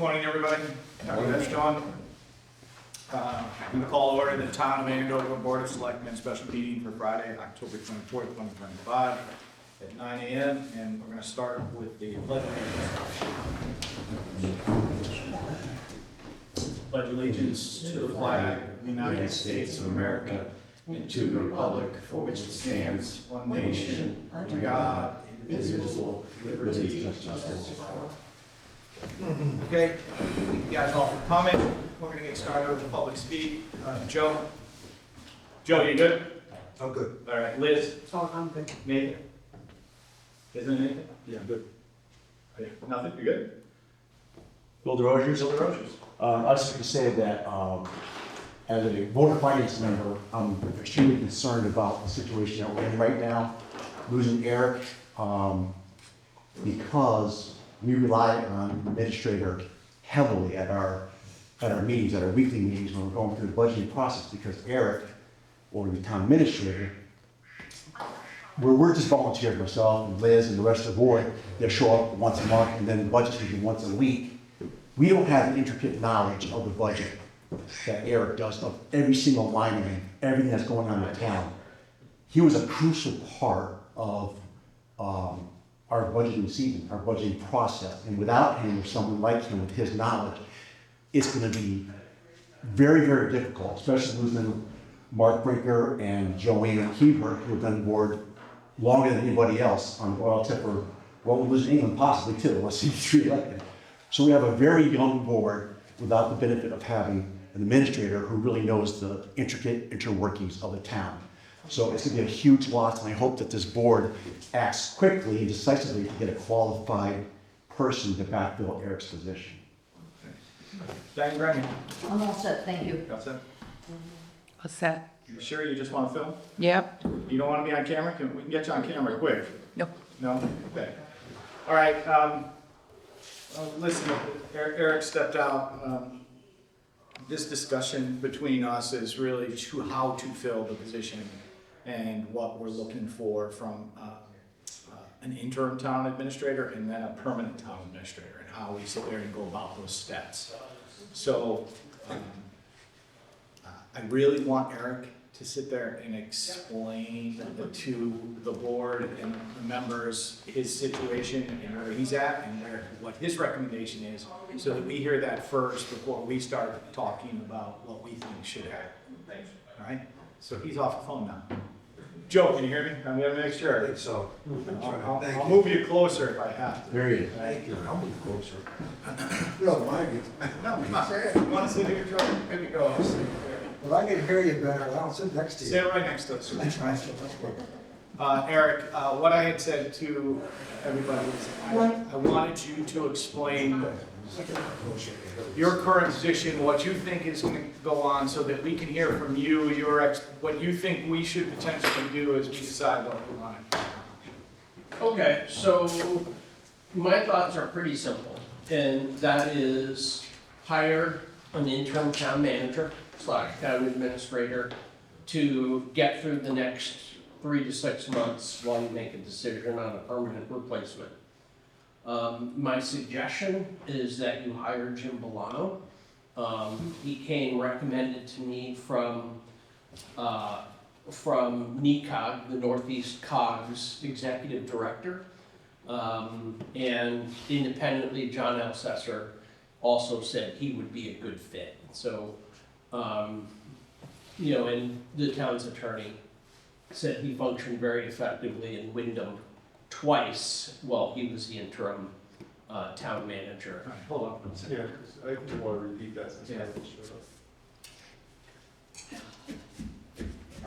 Morning, everybody. How are you guys doing? I'm going to call order the Town of Andover Board of Selectmen special meeting for Friday, October 24th, 2025 at 9 a.m. And we're going to start with the pledge of allegiance. Pledge allegiance to the flag of the United States of America and to the republic for which it stands, one nation, under God, indivisible, with liberty and justice for all. Okay, you guys all for comment. We're going to get started with the public speak. Joe? Joe, you good? I'm good. All right, Liz? Oh, I'm good. Nathan? Isn't it Nathan? Yeah, good. Nothing? You good? Bill DeRosiers. Bill DeRosiers. I just want to say that as a board of finance member, I'm extremely concerned about the situation that we're in right now, losing Eric, because we rely on the administrator heavily at our meetings, at our weekly meetings when we're going through the budgeting process, because Eric, or the town administrator, we're just volunteers, myself and Liz and the rest of the board. They show up once a month and then the budget meeting once a week. We don't have the intricate knowledge of the budget that Eric does, of every single line item, everything that's going on in the town. He was a crucial part of our budgeting season, our budgeting process. And without him, or someone like him with his knowledge, it's going to be very, very difficult, especially losing Mark Brinker and Joanne Hebert, who have been on board longer than anybody else on, well, except for, well, we're losing England possibly too, let's see, 3 elected. So we have a very young board without the benefit of having an administrator who really knows the intricate interworkings of the town. So it's going to be a huge loss, and I hope that this board acts quickly and decisively to get a qualified person to backfill Eric's position. Diane Brennan? I'm all set, thank you. That's it? What's that? You sure you just want to film? Yep. You don't want to be on camera? We can get you on camera quick. No. No? Okay. All right. Listen, Eric stepped out. This discussion between us is really how to fill the position and what we're looking for from an interim town administrator and then a permanent town administrator, and how we sit there and go about those steps. So I really want Eric to sit there and explain to the board and the members his situation and where he's at and what his recommendation is, so that we hear that first before we start talking about what we think should happen. All right? So he's off the phone now. Joe, can you hear me? I'm gonna make sure. I think so. I'll move you closer if I have to. There he is. Thank you. I'll move closer. You don't mind it. No, come on. You wanna sit here, Joe? Here we go. Well, I can hear you better. I'll sit next to you. Sit right next to us. That's nice. That's good. Eric, what I had said to everybody was I wanted you to explain your current position, what you think is going to go on, so that we can hear from you, what you think we should potentially do as we decide what we want to do. Okay, so my thoughts are pretty simple, and that is hire an interim town manager / town administrator to get through the next 3 to 6 months while you make a decision on a permanent replacement. My suggestion is that you hire Jim Bolano. He came recommended to me from NECOG, the Northeast COG's executive director. And independently, John Alcessor also said he would be a good fit. So, you know, and the town's attorney said he functioned very effectively in Wyndham twice while he was the interim town manager. All right, hold on. Yeah, I do want to repeat that since Yeah. I didn't show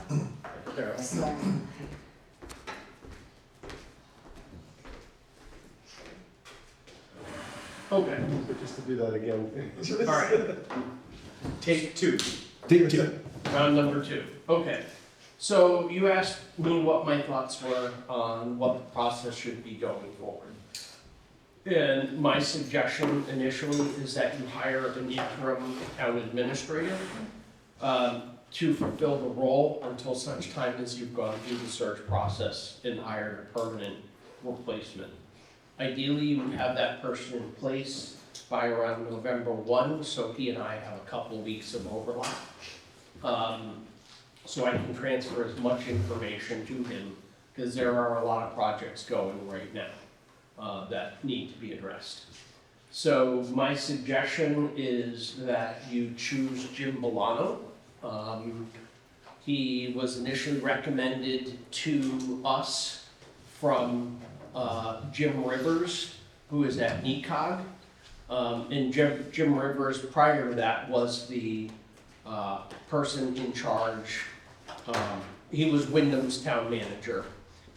up. There. Okay. But just to do that again. All right. Take 2. Take 2. Round number 2. Okay. So you asked me what my thoughts were on what the process should be going forward. And my suggestion initially is that you hire an interim town administrator to fulfill the role until such time as you've gone through the search process and hired a permanent replacement. Ideally, you would have that person in place by around November 1, so he and I have a couple weeks of overlap. So I can transfer as much information to him, because there are a lot of projects going right now that need to be addressed. So my suggestion is that you choose Jim Bolano. He was initially recommended to us from Jim Rivers, who is at NECOG. And Jim Rivers, prior to that, was the person in charge. He was Wyndham's town manager.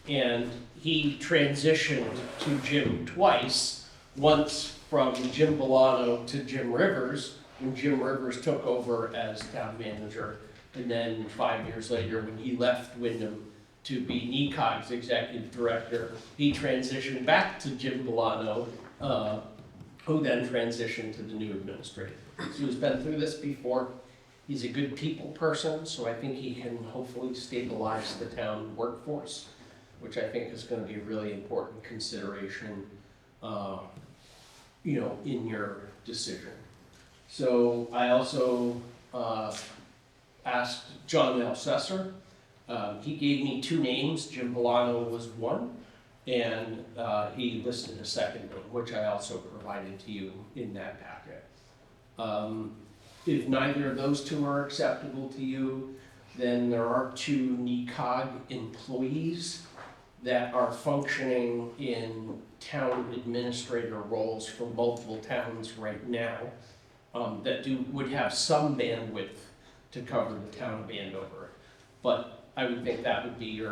And he transitioned to Jim twice, once from Jim Bolano to Jim Rivers, when Jim Rivers took over as town manager. And then 5 years later, when he left Wyndham to be NECOG's executive director, he transitioned back to Jim Bolano, who then transitioned to the new administrator. So he's been through this before. He's a good people person, so I think he can hopefully stabilize the town workforce, which I think is going to be a really important consideration, in your decision. So I also asked John Alcessor. He gave me 2 names. Jim Bolano was one, and he listed a second name, which I also provided to you in that packet. If neither of those 2 are acceptable to you, then there are 2 NECOG employees that are functioning in town administrator roles for multiple towns right now, that would have some bandwidth to cover the town of Andover. But I would think that would be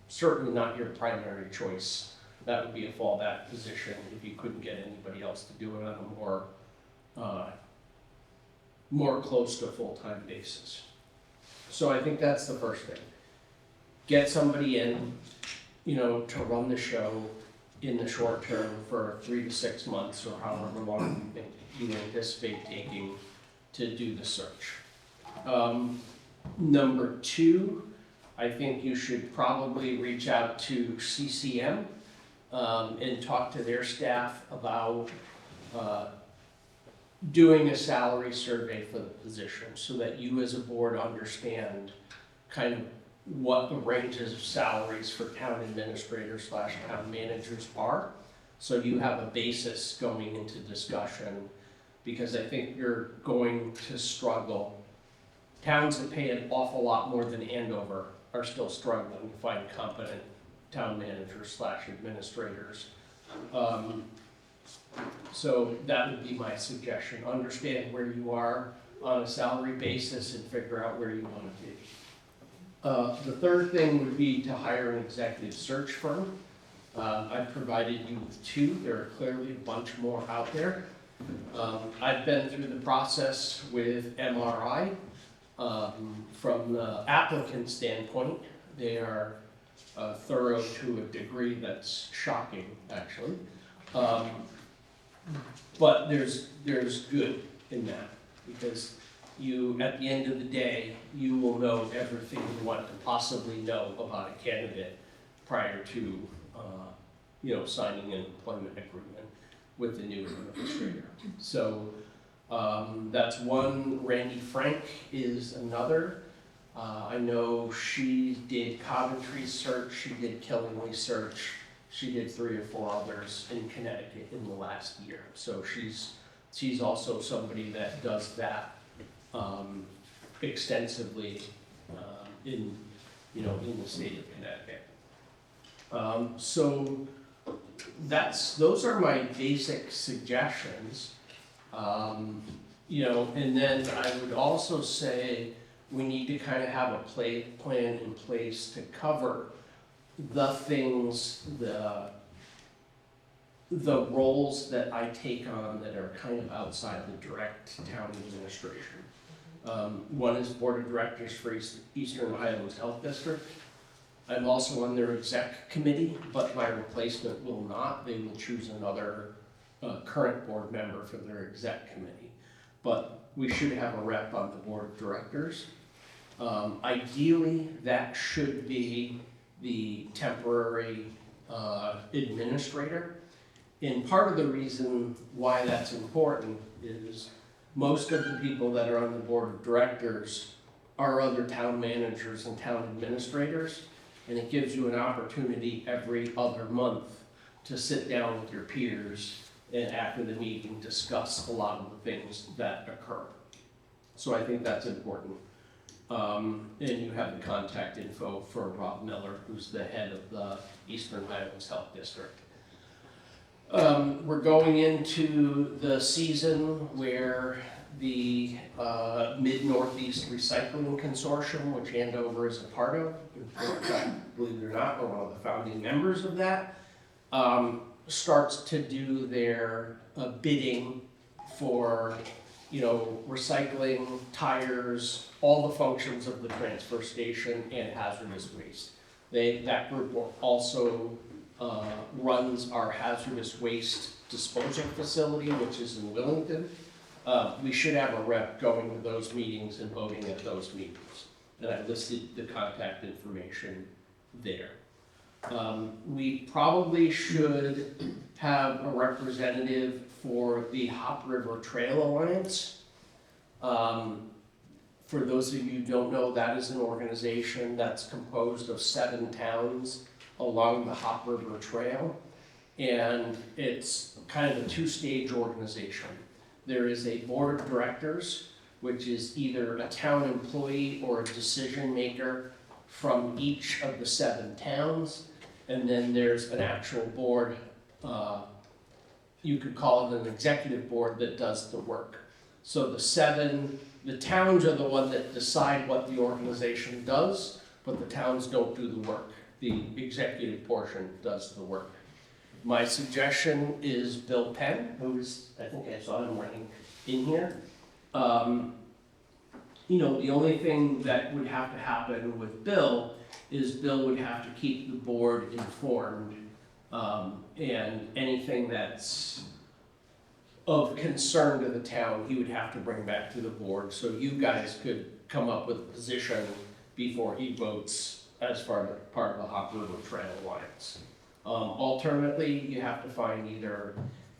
certainly not your primary choice. That would be a fallback position if you couldn't get anybody else to do it on a more close to a full-time basis. So I think that's the first thing. Get somebody in, to run the show in the short term for 3 to 6 months, or however long you anticipate taking to do the search. Number 2, I think you should probably reach out to CCM and talk to their staff about doing a salary survey for the position, so that you as a board understand kind of what the ranges of salaries for town administrators / town managers are. So you have a basis going into discussion, because I think you're going to struggle. Towns that pay an awful lot more than Andover are still struggling to find competent town managers / administrators. So that would be my suggestion. Understand where you are on a salary basis and figure out where you want to be. The third thing would be to hire an executive search firm. I've provided you with 2. There are clearly a bunch more out there. I've been through the process with MRI. From the applicant standpoint, they are thorough to a degree that's shocking, actually. But there's good in that, because at the end of the day, you will know everything you want to possibly know about a candidate prior to, signing an employment agreement with the new administrator. So that's one. Randy Frank is another. I know she did Coventry search, she did Killingly search, she did 3 or 4 others in Connecticut in the last year. So she's also somebody that does that extensively in the state of Connecticut. So those are my basic suggestions. And then I would also say we need to kind of have a plan in place to cover the things, the roles that I take on that are kind of outside the direct town administration. One is board of directors for Eastern Highlands Health District. I'm also on their exec committee, but my replacement will not. They will choose another current board member for their exec committee. But we should have a rep on the board of directors. Ideally, that should be the temporary administrator. And part of the reason why that's important is most of the people that are on the board of directors are other town managers and town administrators, and it gives you an opportunity every other month to sit down with your peers and after the meeting discuss a lot of the things that occur. So I think that's important. And you have the contact info for Rob Miller, who's the head of the Eastern Highlands Health District. We're going into the season where the Mid-Northeast Recycling Consortium, which Andover is a part of, believe it or not, we're one of the founding members of that, starts to do their bidding for, recycling, tires, all the functions of the transfer station and hazardous waste. That group will also runs our hazardous waste disposal facility, which is in Willington. We should have a rep going to those meetings and voting at those meetings. And I listed the contact information there. We probably should have a representative for the Hop River Trail Alliance. For those of you who don't know, that is an organization that's composed of 7 towns along the Hop River Trail. And it's kind of a 2-stage organization. There is a board of directors, which is either a town employee or a decision maker from each of the 7 towns. And then there's an actual board, you could call it an executive board, that does the work. So the towns are the one that decide what the organization does, but the towns don't do the work. The executive portion does the work. My suggestion is Bill Penn, who's, I think I saw him running in here. The only thing that would have to happen with Bill is Bill would have to keep the board informed, and anything that's of concern to the town, he would have to bring back to the board, so you guys could come up with a position before he votes as part of the Hop River Trail Alliance. Alternately, you have to find either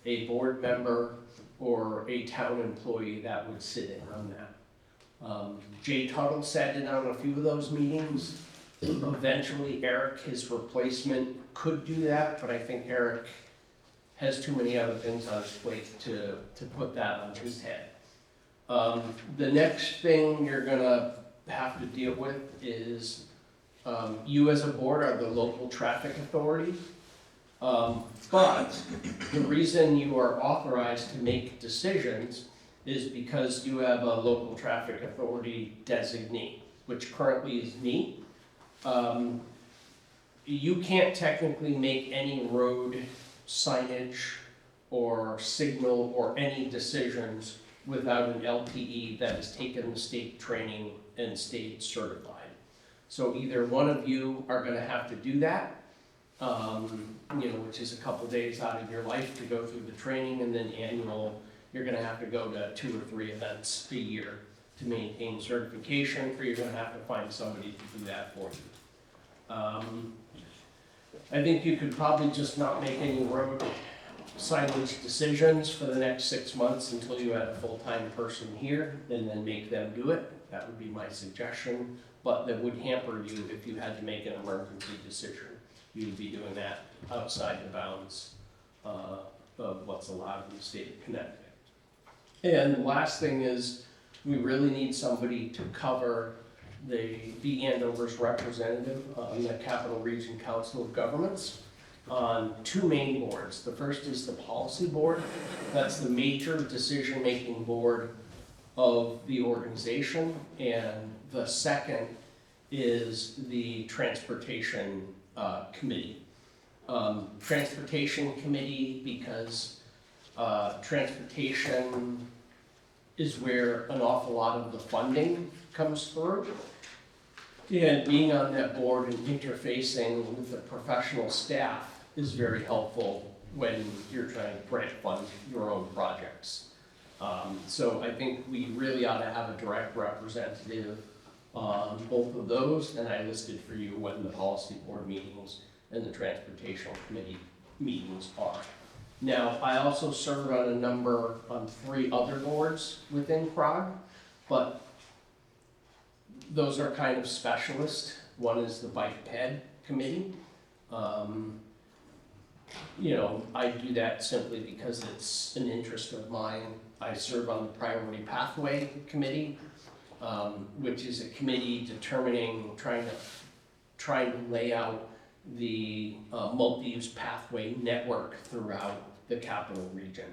a board member or a town employee that would sit in on that. Jay Tuttle sat in on a few of those meetings. Eventually, Eric, his replacement, could do that, but I think Eric has too many other things on his plate to put that on his head. The next thing you're gonna have to deal with is you as a board are the local traffic authority. But the reason you are authorized to make decisions is because you have a local traffic authority designee, which currently is me. You can't technically make any road signage or signal or any decisions without an LPE that has taken the state training and stayed certified. So either one of you are gonna have to do that, which is a couple days out of your life to go through the training, and then annual, you're gonna have to go to 2 or 3 events a year to maintain certification, or you're gonna have to find somebody to do that for you. I think you could probably just not make any road signage decisions for the next 6 months until you had a full-time person here, and then make them do it. That would be my suggestion, but that would hamper you if you had to make an emergency decision. You would be doing that outside the bounds of what's allowed in the state of Connecticut. And the last thing is, we really need somebody to cover the Andover's representative on the Capital Region Council of Governments on 2 main boards. The first is the policy board. That's the major decision-making board of the organization. And the second is the transportation committee. Transportation committee because transportation is where an awful lot of the funding comes through. And being on that board and interfacing with the professional staff is very helpful when you're trying to grant fund your own projects. So I think we really ought to have a direct representative on both of those, and I listed for you when the policy board meetings and the transportation committee meetings are. Now, I also serve on 3 other boards within CROG, but those are kind of specialist. One is the Bike Ped Committee. You know, I do that simply because it's an interest of mine. I serve on the Priority Pathway Committee, which is a committee determining, trying to lay out the multi-use pathway network throughout the capital region.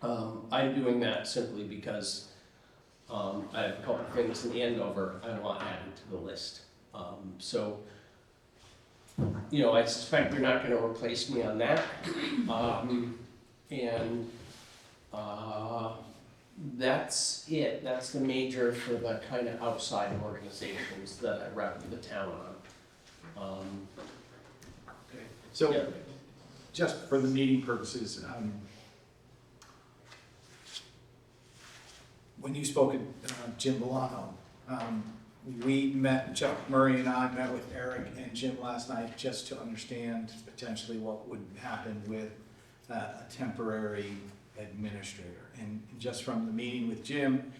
I'm doing that simply because I have a couple things in Andover I want added to the list. So, you know, I suspect you're not gonna replace me on that. And that's it. That's the major for the kind of outside organizations that I rep the town on. Okay. So, Yeah. just for the meeting purposes, when you spoke at Jim Milano, we met, Chuck Murray and I met with Eric and Jim last night just to understand potentially what would happen with a temporary administrator. And just from the meeting with Jim,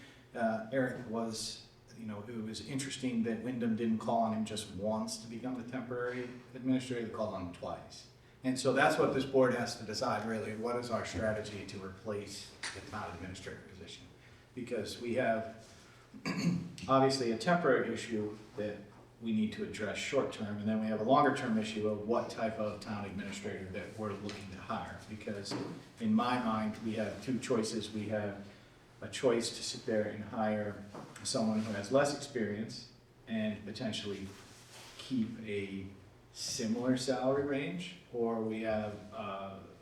Eric was, you know, it was interesting that Wyndham didn't call on him just once to become the temporary administrator, they called on him twice. And so that's what this board has to decide really, what is our strategy to replace the town administrator position? Because we have obviously a temporary issue that we need to address short term, and then we have a longer term issue of what type of town administrator that we're looking to hire. Because in my mind, we have 2 choices. We have a choice to sit there and hire someone who has less experience and potentially keep a similar salary range, or we have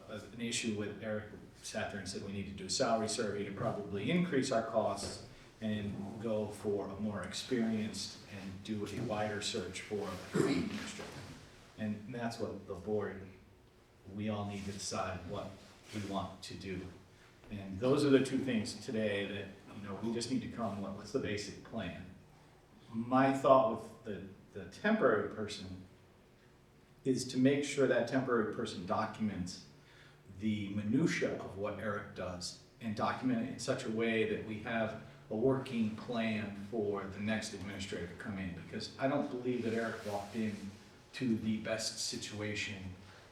an issue with Eric sat there and said we need to do a salary survey to probably increase our costs and go for a more experienced and do a wider search for a town administrator. And that's what the board, we all need to decide what we want to do. And those are the 2 things today that, you know, we just need to come up, what's the basic plan? My thought with the temporary person is to make sure that temporary person documents the minutia of what Eric does and document it in such a way that we have a working plan for the next administrator to come in, because I don't believe that Eric walked in to the best situation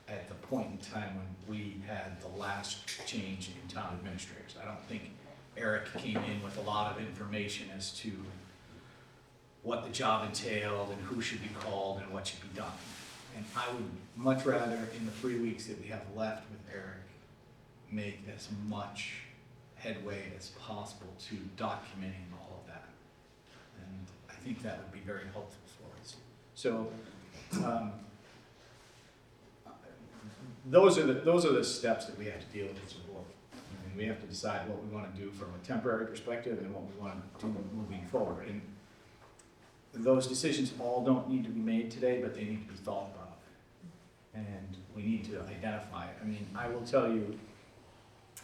at the point in time when we had the last change in town administrators. I don't think Eric came in with a lot of information as to what the job entailed and who should be called and what should be done. And I would much rather, in the 3 weeks that we have left with Eric, make as much headway as possible to documenting all of that. And I think that would be very helpful for us. So, those are the steps that we have to deal with as a board. I mean, we have to decide what we want to do from a temporary perspective and what we want to do moving forward. And those decisions all don't need to be made today, but they need to be thought about. And we need to identify it. I mean, I will tell you,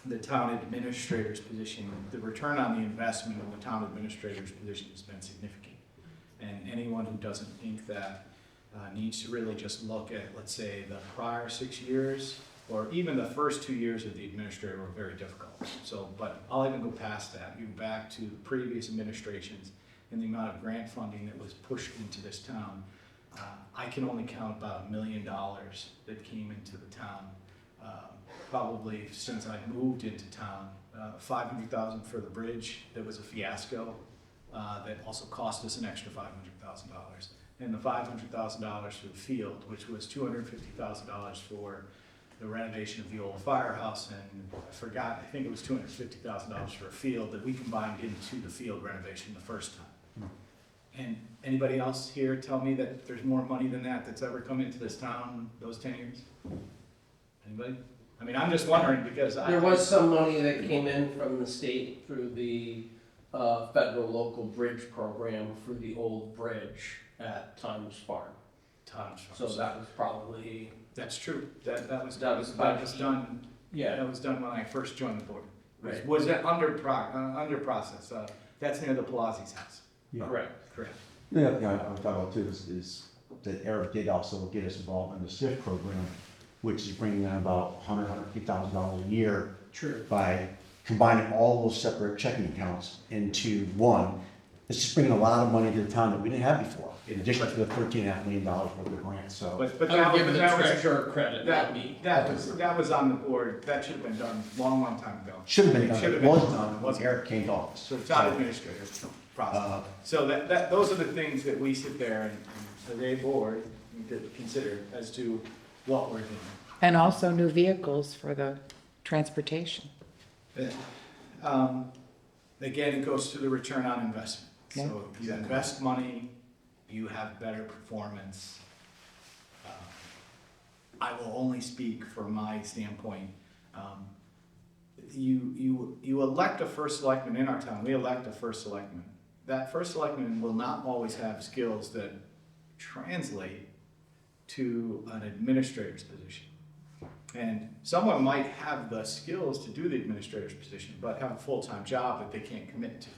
the town administrator's position, the return on the investment of the town administrator's position has been significant. And anyone who doesn't think that needs to really just look at, let's say, the prior 6 years, or even the first 2 years of the administrator were very difficult. So, but I'll even go past that. You go back to the previous administrations and the amount of grant funding that was pushed into this town. I can only count about $1 million that came into the town. Probably since I moved into town, $500,000 for the bridge that was a fiasco, that also cost us an extra $500,000, and the $500,000 for the field, which was $250,000 for the renovation of the old firehouse, and I forgot, I think it was $250,000 for a field that we combined into the field renovation the first time. And anybody else here tell me that there's more money than that that's ever come into this town those 10 years? Anybody? I mean, I'm just wondering because There was some money that came in from the state through the federal local bridge program for the old bridge at Tom's Farm. So that was probably, That's true. That was done. yeah, That was done when I first joined the board. Right. Was it under process? That's near the Palazzi's house. Yeah. correct. Correct. Yeah, I thought about too is that Eric did also get us involved in the SIF program, which is bringing in about $150,000 a year True. by combining all those separate checking accounts into one. It's just bringing a lot of money to the town that we didn't have before, in addition to the $13.5 million worth of grants, so. But I that would was, give the that was, treasurer credit, not me. that was on the board, that should have been done long time ago. Should have been done, Should have it been wasn't done. done when Eric came to office. So town administrator process. So those are the things that we sit there and the board need to consider as to what we're doing. And also new vehicles for the transportation. Again, it goes to the return on investment. Yeah. So you invest money, you have better performance. I will only speak from my standpoint. You elect a first selectman in our town, we elect a first selectman. That first selectman will not always have skills that translate to an administrator's position. And someone might have the skills to do the administrator's position, but have a full-time job that they can't commit to.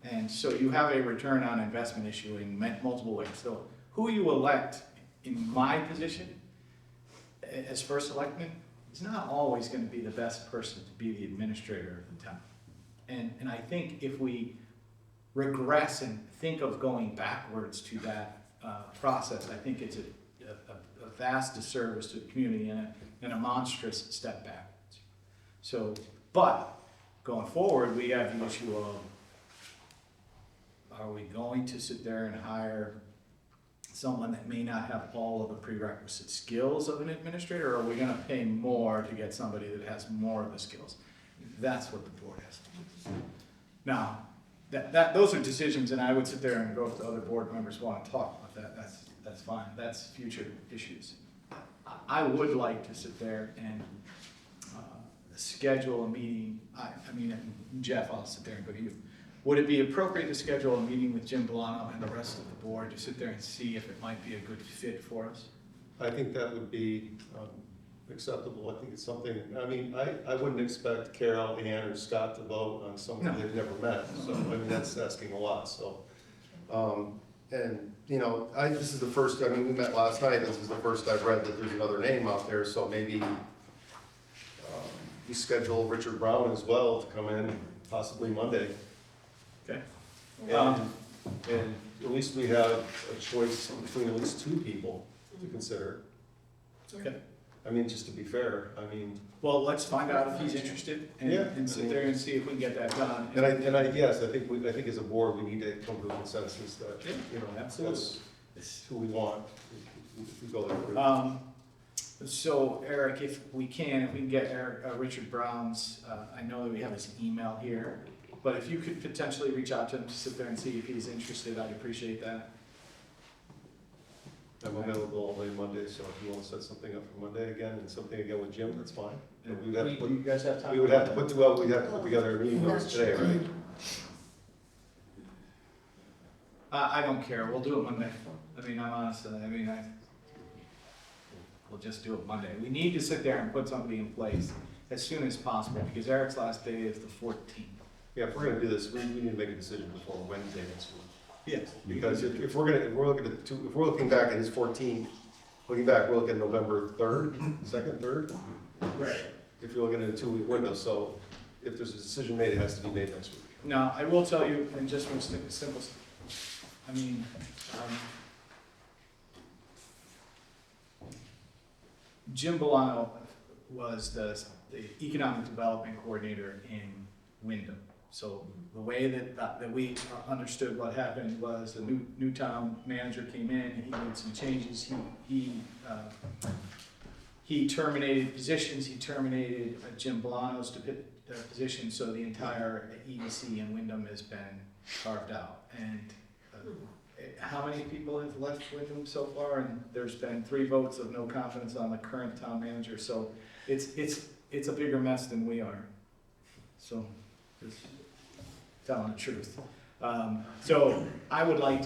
And so you have a return on investment issue in multiple ways. So who you elect in my position as first selectman is not always going to be the best person to be the administrator of the town. And I think if we regress and think of going backwards to that process, I think it's a vast disservice to the community and a monstrous step backwards. So, but going forward, we have the issue of, are we going to sit there and hire someone that may not have all of the prerequisite skills of an administrator, or are we gonna pay more to get somebody that has more of the skills? That's what the board has to do. Now, those are decisions, and I would sit there and go if the other board members wanna talk about that, that's fine, that's future issues. I would like to sit there and schedule a meeting, I mean, Jeff, I'll sit there and go to you. Would it be appropriate to schedule a meeting with Jim Bolano and the rest of the board to sit there and see if it might be a good fit for us? I think that would be acceptable. I think it's something, I mean, I wouldn't expect Carol, Ann, or Scott to vote on someone No. they've never met. So, I mean, that's asking a lot, so. And, you know, this is the first, I mean, we met last night, this is the first I've read that there's another name out there, so maybe we schedule Richard Brown as well to come in possibly Monday. Okay. And at least we have a choice between at least two people to consider. Okay. I mean, just to be fair, I mean, Well, let's find out if he's interested Yeah. and sit there and see if we can get that done. yes, I think as a board, we need to come to a consensus that, you know, Absolutely. that's who we want, if we go that route. So Eric, if we can get Richard Brown's, I know that we have his email here, but if you could potentially reach out to him to sit there and see if he's interested, I'd appreciate that. I'm available all day Monday, so if you want to set something up for Monday again, and something again with Jim, that's fine. But we would have to Do you put, guys have time? we would have to put, well, we'd have to put together a meeting notes today, right? I don't care, we'll do it Monday. I mean, we'll just do it Monday. We need to sit there and put somebody in place as soon as possible, because Eric's last day is the 14th. Yeah, if we're gonna do this, we need to make a decision before Wednesday next week. Yes. Because if we're looking back at his 14th, we're looking at November 3rd, 2nd, 3rd. Right. If you're looking at a 2-week window, so if there's a decision made, it has to be made next week. Now, I will tell you, and just from simple, I mean, Jim Bolano was the economic development coordinator in Wyndham. So the way that we understood what happened was the new town manager came in, he made some changes, he terminated positions, he terminated Jim Bolano's position, so the entire EDC in Wyndham has been carved out. And how many people have left Wyndham so far? And there's been 3 votes of no confidence on the current town manager, so it's a bigger mess than we are. So, just telling the truth. So I would like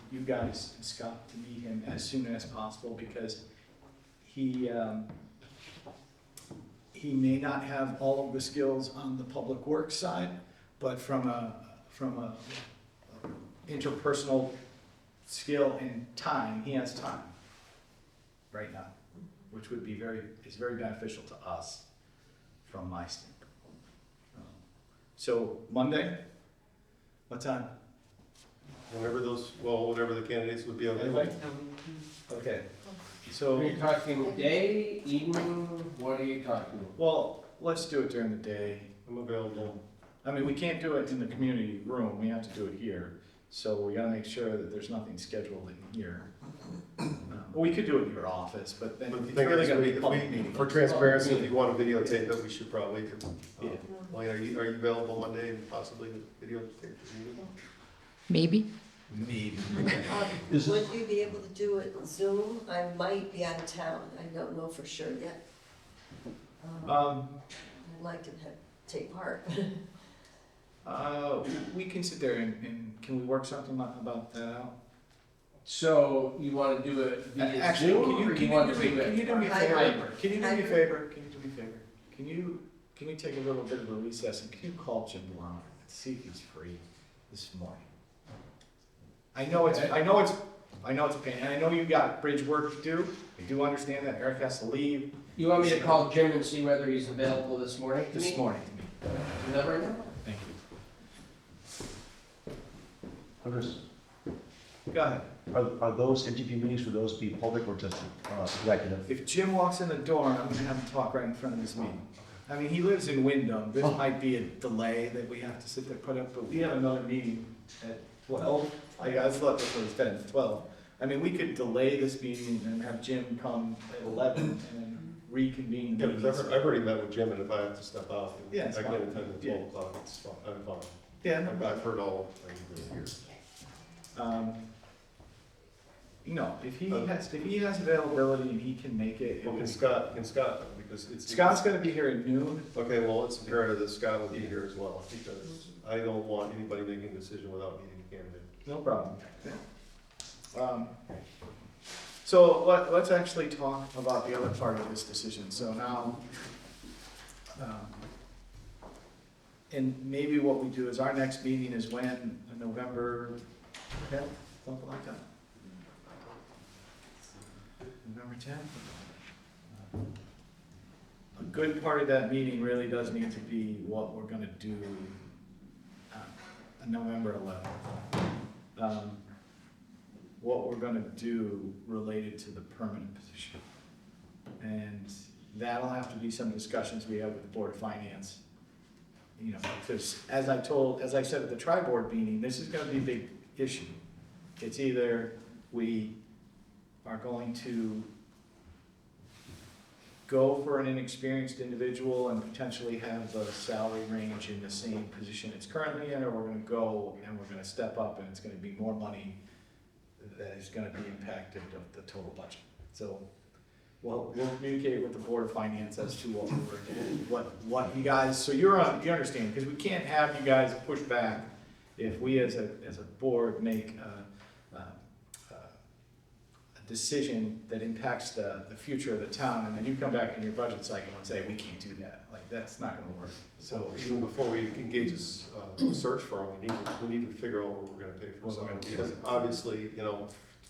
you guys, Scott, to meet him as soon as possible, because he may not have all of the skills on the public works side, but from a interpersonal skill and time, he has time right now. which would be is very beneficial to us from my standpoint. So Monday, what time? Whenever the candidates would be available. Okay, Are so, you talking day, evening, what are you talking? well, let's do it during the day. I'm available. I mean, we can't do it in the community room, we have to do it here. So we gotta make sure that there's nothing scheduled in here. We could do it in your office, but then But the it's thing really is, gonna be a public meeting. for transparency, if you want to videotape it, we should probably, Yeah. Wayne, are you available Monday and possibly videotape the meeting? Maybe? Maybe. Would you be able to do it Zoom? I might be out of town, I don't know for sure yet. I'd like to take part. We can sit there and can we work something about that out? So you wanna do it via Actually, Zoom, can or you you wanna do do me, can you it? do me a favor? Hybrid. Can you do me a Hybrid. favor? Can you do me a favor? Can you take a little bit of a recess and can you call Jim Blount and see if he's free this morning? I know it's a pain, and I know you got bridge work to do. I do understand that Eric has to leave You want me to call Jim and see whether he's available this morning to this me? morning. Is that right now? Thank you. Chris, Go ahead. are those NTP meetings, would those be public or just executive? If Jim walks in the door, I'm gonna have him talk right in front of this meeting. I mean, he lives in Wyndham, this might be a delay that we have to sit there, put up, but we have another meeting at 12. I thought this was 10, 12. I mean, we could delay this meeting and have Jim come at 11 and then reconvene the Yeah, meeting. because I've already met with Jim, and if I have to step out, Yeah, it's I can fine. attend at Yeah. 12 o'clock, it's fine, I'm fine. Yeah, no I've problem. heard all I need to hear. If he has availability and he can make it, Well, can Scott, because it's. Scott's gonna be here at noon. Okay, well, it's imperative that Scott will be here as well, because I don't want anybody making a decision without meeting the candidate. No problem. So let's actually talk about the other part of this decision. So now, and maybe what we do is our next meeting is when, November 10th, something like that? November 10th? A good part of that meeting really does need to be what we're gonna do on November 11th. What we're gonna do related to the permanent position. And that'll have to be some discussions we have with the Board of Finance. Because as I said at the tri-board meeting, this is gonna be a big issue. It's either we are going to go for an inexperienced individual and potentially have the salary range in the same position it's currently in, or we're gonna go and we're gonna step up and it's gonna be more money that is gonna be impacted of the total budget. So we'll communicate with the Board of Finance as to what we're doing, what you guys, so you understand, because we can't have you guys push back if we as a board make a decision that impacts the future of the town, and then you come back in your budget cycle and say, we can't do that. Like, that's not gonna work. So even before we engage this search firm, we need to figure out what we're gonna pay for someone. Because obviously,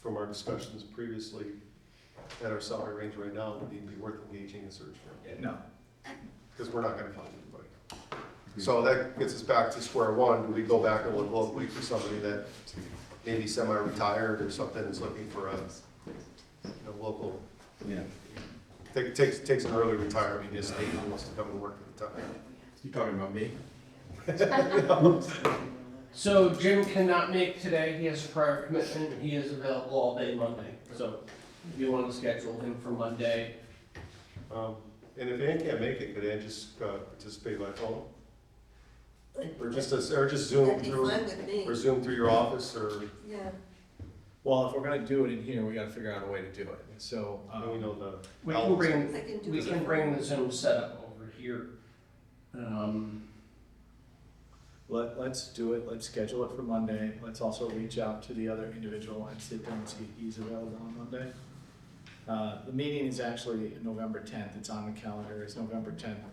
from our discussions previously, at our salary range right now, it would be worth engaging a search firm. No, Because we're not gonna find anybody. So that gets us back to square one. Do we go back and look locally for somebody that maybe semi-retired or something is looking for a local, yeah. takes an early retirement, just state and wants to come and work for the town. You talking about me? So Jim cannot make today, he has a prior commitment, he is available all day Monday. So if you want to schedule him for Monday, And if Ann can't make it, could Ann just participate by phone? Or just Zoom That'd be through, fine with me, or Zoom through your office, or, yeah. Well, if we're gonna do it in here, we gotta figure out a way to do it. So, we know the. we can bring, I can do we it. can bring the Zoom setup over here. let's do it, let's schedule it for Monday. Let's also reach out to the other individual and sit down and see if he's available on Monday. The meeting is actually November 10th, it's on the calendar, it's November 10th.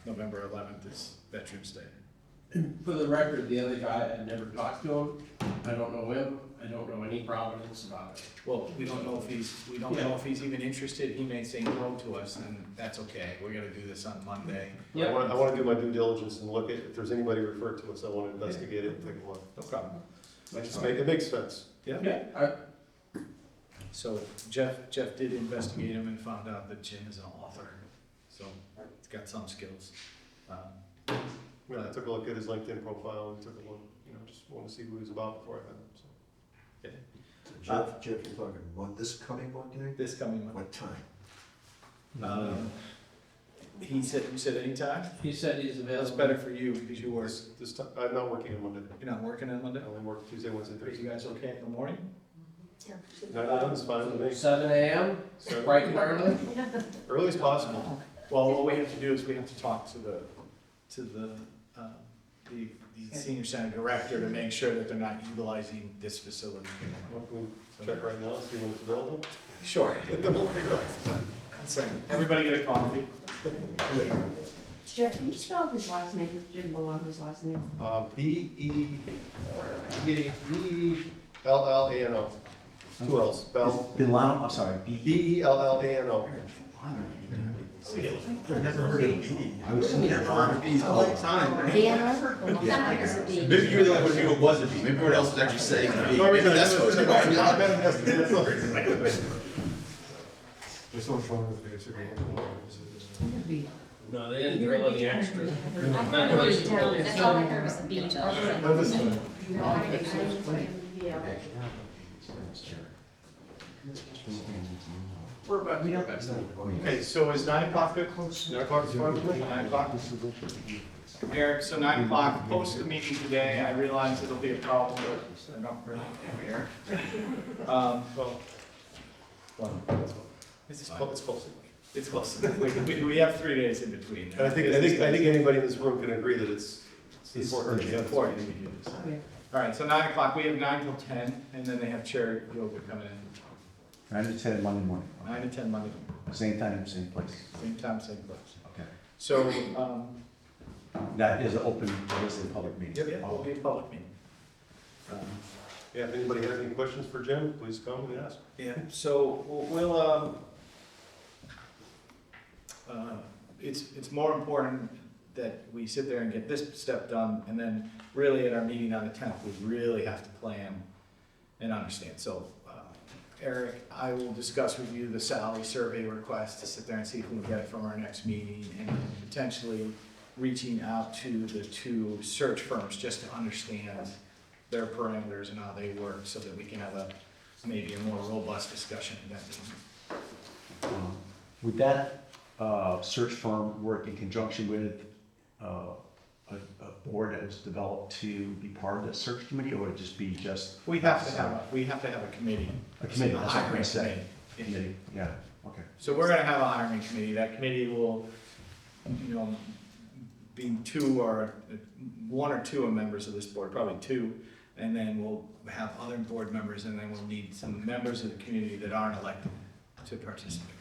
November 11th is Veterans Day. For the record, the other guy, I've never talked to him, I don't know him, I don't know any providence about it. Well, we don't know if he's even interested. He may say no to us, and that's okay. We're gonna do this on Monday. Yeah. I wanna do my due diligence and look at, if there's anybody referred to us, I wanna investigate it and take a look. No problem. It makes sense. Yeah. I- So Jeff did investigate him and found out that Jim is an author, so he's got some skills. Yeah, I took a look at his LinkedIn profile and took a look, just wanna see who he's about before I met him, so. Jeff, you're talking this coming Monday? This coming month. What time? He said, you said anytime? He said he's available. That's better for you because you work, This time, I'm not working on Monday. you're not working on Monday? I only work Tuesday, Wednesday, Are Thursday. you guys okay in the morning? Yeah. No, it's fine with me. 7 a.m., bright and early? Early as possible. Well, what we have to do is we have to talk to the senior center director to make sure that they're not utilizing this facility. Well, can we check right now, see when it's available? Sure. Everybody get a coffee? Jeff, can you spell his last name, Jim Belongo's last name? B-E-L-L-A-N-O. Two L's, Bell, Bilano, I'm sorry, B-E-L-L-A-N-O. Never heard of B. I was thinking of B's all the time. Banner? Maybe you were the only one who was a bee. Maybe everyone else was actually saying a bee. Maybe that's what's going on. There's so much wrong with the basic. No, they didn't drill any extra. That's all I heard was the beach. We're about to go back. Okay, so is 9 o'clock good? 9 o'clock is fine with me. 9 o'clock? Eric, so 9 o'clock, post the meeting today. I realize it'll be a problem, but I don't really care. It's close. It's close. We have 3 days in between. And I think anybody in this room can agree that it's It's important. urgent. Important to do this. All right, so 9 o'clock, we have 9 till 10, and then they have chair yoga coming in. 9 to 10 Monday morning, 9 to 10 Monday, same time, same place. same time, same place. Okay. So, That is an open, that is a public meeting. yeah, it'll be a public meeting. Yeah, if anybody has any questions for Jim, please come and ask. Yeah, so it's more important that we sit there and get this step done, and then really at our meeting on the 10th, we really have to plan and understand. So, Eric, I will discuss with you the salary survey request to sit there and see if we can get it from our next meeting, and potentially reaching out to the 2 search firms just to understand their parameters and how they work, so that we can have maybe a more robust discussion at that meeting. Would that search firm work in conjunction with a board that was developed to be part of the search committee, or would it just be just? We have to have a committee. A committee, A that's what I'm hiring saying. committee. Committee, yeah, okay. So we're gonna have a hiring committee. That committee will, be 2 or 1 or 2 members of this board, probably 2. And then we'll have other board members, and then we'll need some members of the community that aren't elected to participate.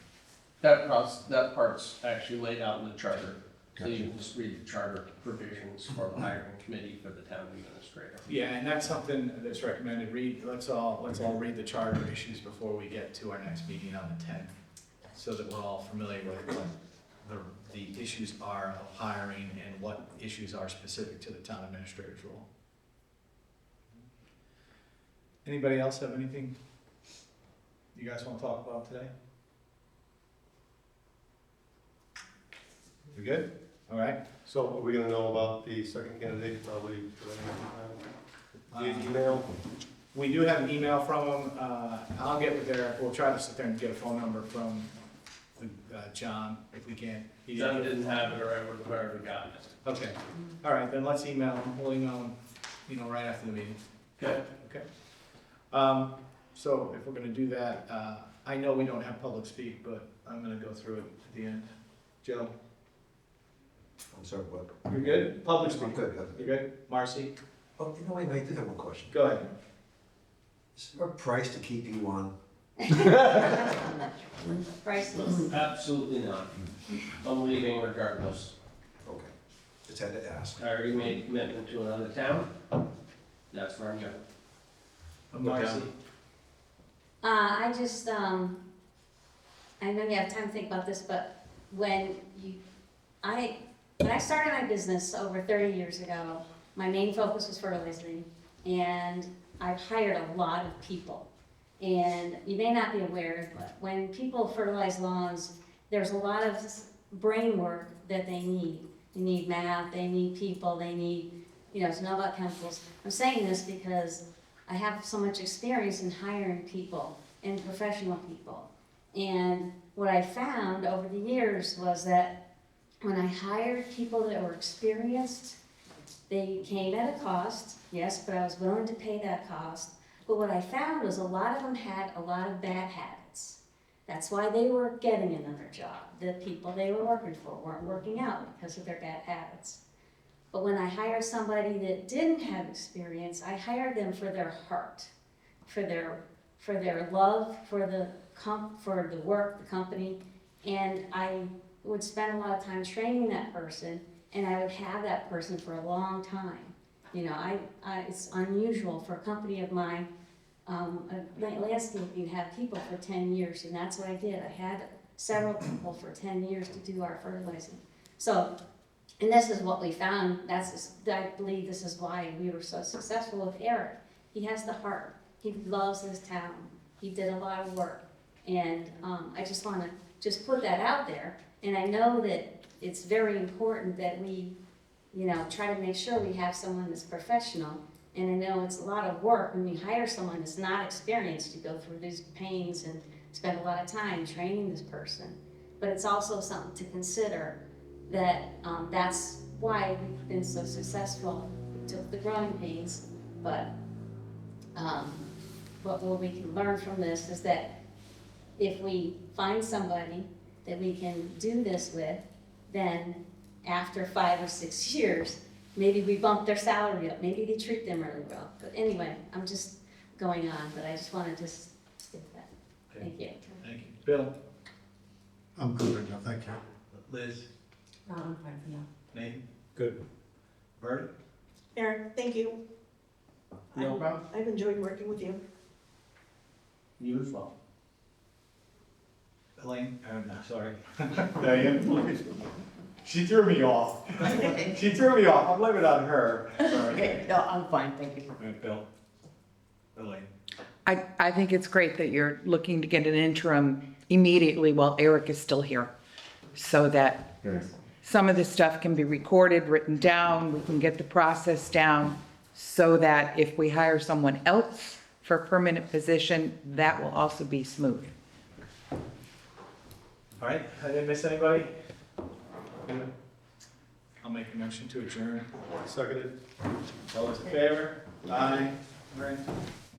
That part's actually laid out in the charter, so you can just read the charter provisions for the hiring committee for the town administrator. Yeah, and that's something that's recommended. Let's all read the charter issues before we get to our next meeting on the 10th, so that we're all familiar with what the issues are of hiring and what issues are specific to the town administrator's role. Anybody else have anything you guys want to talk about today? We good? All right. So are we gonna know about the second candidate probably via email? We do have an email from him. I'll get with Eric. We'll try to sit there and get a phone number from John if we can. John didn't have it, or I would have already gotten it. Okay. All right, then let's email him. We'll email him, right after the meeting. Okay. Okay. So if we're gonna do that, I know we don't have public speak, but I'm gonna go through it at the end. Joe, I'm sorry, what? you're good? Public I'm speak. good. You good? Marcy, Oh, I did have one question. go ahead. Is there a price to keep you on? Priceless. Absolutely not. I'm leaving regardless. Okay, just had to ask. I already made a commitment to another town. That's where I'm going. Marcy? I just, I know you have time to think about this, but when I started my business over 30 years ago, my main focus was fertilizing, and I've hired a lot of people. And you may not be aware, but when people fertilize lawns, there's a lot of brain work that they need. They need math, they need people, they need, to know about chemicals. I'm saying this because I have so much experience in hiring people and professional people. And what I found over the years was that when I hired people that were experienced, they came at a cost, yes, but I was willing to pay that cost. But what I found was a lot of them had a lot of bad habits. That's why they were getting another job. The people they were working for weren't working out because of their bad habits. But when I hired somebody that didn't have experience, I hired them for their heart, for their love for the work, the company, and I would spend a lot of time training that person, and I would have that person for a long time. It's unusual for a company of mine, landscaping, to have people for 10 years, and that's what I did. I had several people for 10 years to do our fertilizing. So, and this is what we found. I believe this is why we were so successful with Eric. He has the heart. He loves this town. He did a lot of work, and I just want to put that out there. And I know that it's very important that we, try to make sure we have someone that's professional. And I know it's a lot of work when we hire someone that's not experienced to go through these pains and spend a lot of time training this person. But it's also something to consider that that's why we've been so successful. We took the growing pains, but what we can learn from this is that if we find somebody that we can do this with, then after 5 or 6 years, maybe we bump their salary up, maybe they treat them really well. But anyway, I'm just going on, but I just wanted to skip that. Thank you. Thank you. Bill? I'm good right now, thank you. Liz? No, I'm fine for now. Nathan? Good. Bert? Eric, thank you. No problem. I've enjoyed working with you. You as well. Elaine? No, sorry. Diane? She threw me off. She threw me off. I'm blaming it on her. Sorry. Okay, no, I'm fine, thank you. Bill? Elaine? I think it's great that you're looking to get an interim immediately while Eric is still here, so that some of this stuff can be recorded, written down, we can get the process down, so that if we hire someone else for a permanent position, that will also be smooth. All right, I didn't miss anybody? I'll make a motion to adjourn. Seconded. All those in favor? Aye. All right.